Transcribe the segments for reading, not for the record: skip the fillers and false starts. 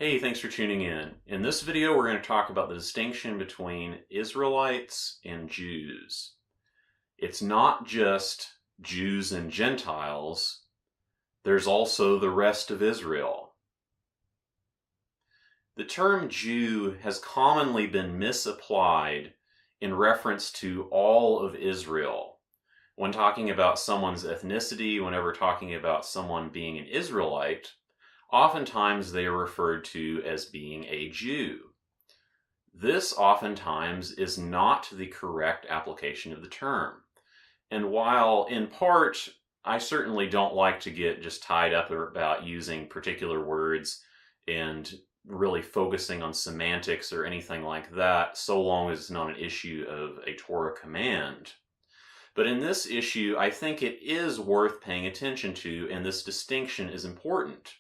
Hey, thanks for tuning in. In this video, we're going to talk about the distinction between Israelites and Jews. It's not just Jews and Gentiles, there's also the rest of Israel. The term Jew has commonly been misapplied in reference to all of Israel. When talking about someone's ethnicity, whenever talking about someone being an Israelite, oftentimes they are referred to as being a Jew. This oftentimes is not the correct application of the term. And while in part, I certainly don't like to get just tied up about using particular words and really focusing on semantics or anything like that, so long as it's not an issue of a Torah command. But in this issue, I think it is worth paying attention to, and this distinction is important.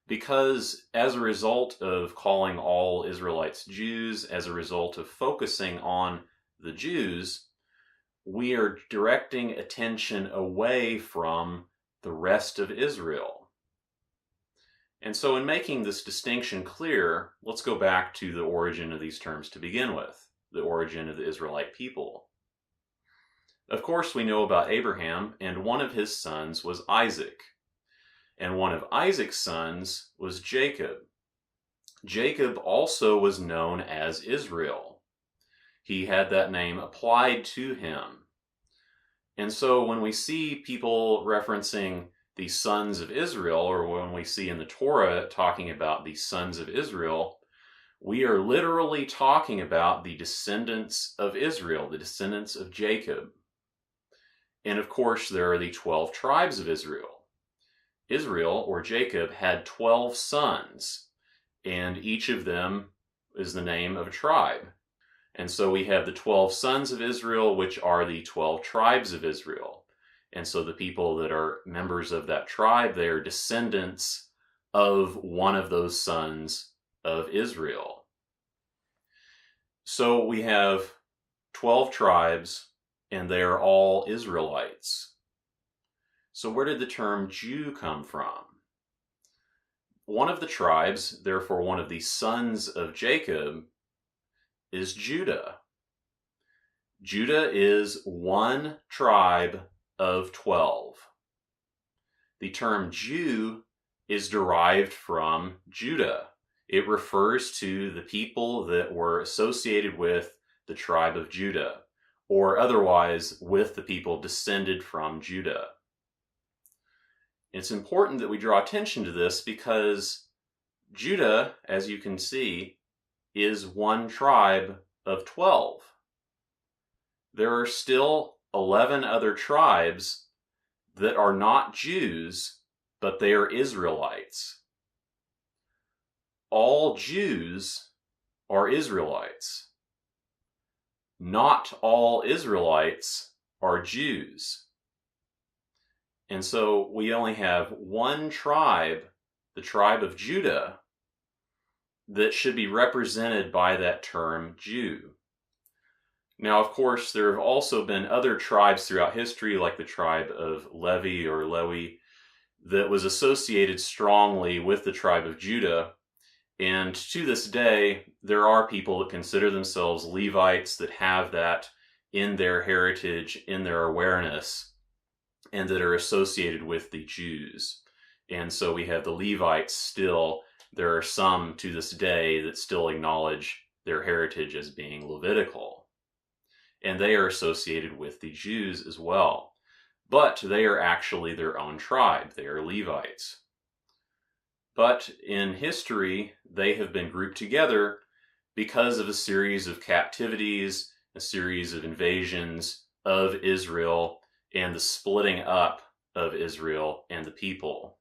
Because as a result of calling all Israelites Jews, as a result of focusing on the Jews, we are directing attention away from the rest of Israel. And so in making this distinction clear, let's go back to the origin of these terms to begin with, the origin of the Israelite people. Of course, we know about Abraham, and one of his sons was Isaac. And one of Isaac's sons was Jacob. Jacob also was known as Israel. He had that name applied to him. And so when we see people referencing the sons of Israel, or when we see in the Torah talking about the sons of Israel, we are literally talking about the descendants of Israel, the descendants of Jacob. And of course, there are the 12 tribes of Israel. Israel, or Jacob, had 12 sons, and each of them is the name of a tribe. And so we have the 12 sons of Israel, which are the 12 tribes of Israel. And so the people that are members of that tribe, they are descendants of one of those sons of Israel. So we have 12 tribes, and they are all Israelites. So where did the term Jew come from? One of the tribes, therefore one of the sons of Jacob, is Judah. Judah is one tribe of 12. The term Jew is derived from Judah. It refers to the people that were associated with the tribe of Judah, or otherwise with the people descended from Judah. It's important that we draw attention to this because Judah, as you can see, is one tribe of 12. There are still 11 other tribes that are not Jews, but they are Israelites. All Jews are Israelites. Not all Israelites are Jews. And so we only have one tribe, the tribe of Judah, that should be represented by that term Jew. Now, of course, there have also been other tribes throughout history, like the tribe of Levi or Lewi, that was associated strongly with the tribe of Judah. And to this day, there are people that consider themselves Levites that have that in their heritage, in their awareness, and that are associated with the Jews. And so we have the Levites still. There are some to this day that still acknowledge their heritage as being Levitical. And they are associated with the Jews as well. But they are actually their own tribe. They are Levites. But in history, they have been grouped together because of a series of captivities, a series of invasions of Israel, and the splitting up of Israel and the people.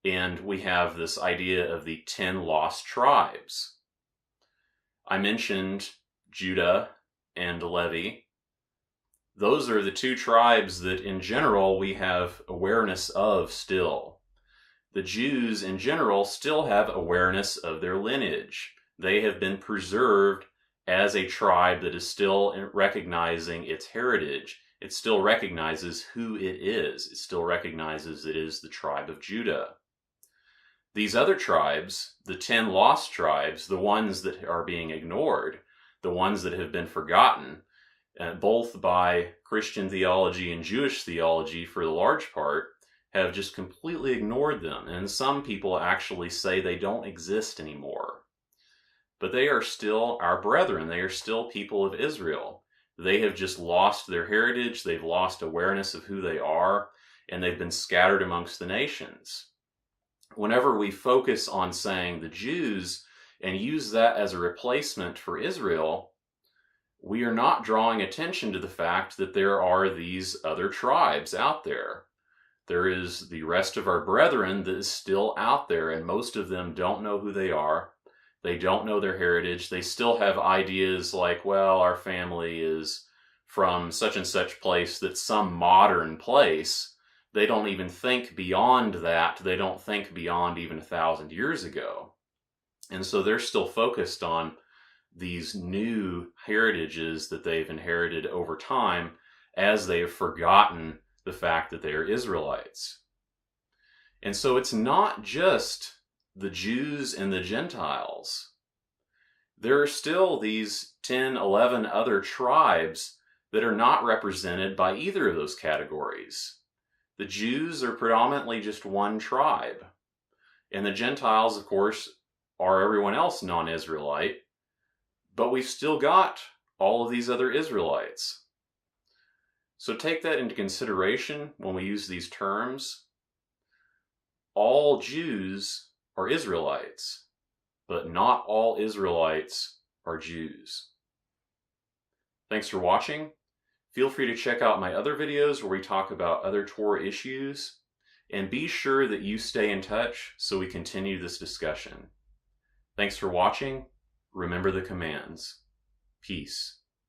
And we have this idea of the 10 lost tribes. I mentioned Judah and Levi. Those are the two tribes that in general we have awareness of still. The Jews in general still have awareness of their lineage. They have been preserved as a tribe that is still recognizing its heritage. It still recognizes who it is. It still recognizes it is the tribe of Judah. These other tribes, the 10 lost tribes, the ones that are being ignored, the ones that have been forgotten, both by Christian theology and Jewish theology for the large part, have just completely ignored them. And some people actually say they don't exist anymore. But they are still our brethren. They are still people of Israel. They have just lost their heritage. They've lost awareness of who they are, and they've been scattered amongst the nations. Whenever we focus on saying the Jews and use that as a replacement for Israel, we are not drawing attention to the fact that there are these other tribes out there. There is the rest of our brethren that is still out there, and most of them don't know who they are. They don't know their heritage. They still have ideas like, well, our family is from such and such place that's some modern place. They don't even think beyond that. They don't think beyond even 1,000 years ago. And so they're still focused on these new heritages that they've inherited over time as they have forgotten the fact that they are Israelites. And so it's not just the Jews and the Gentiles. There are still these 10, 11 other tribes that are not represented by either of those categories. The Jews are predominantly just one tribe. And the Gentiles, of course, are everyone else non-Israelite. But we've still got all of these other Israelites. So take that into consideration when we use these terms. All Jews are Israelites, but not all Israelites are Jews. Thanks for watching. Feel free to check out my other videos where we talk about other Torah issues, and be sure that you stay in touch so we continue this discussion. Thanks for watching. Remember the commands. Peace.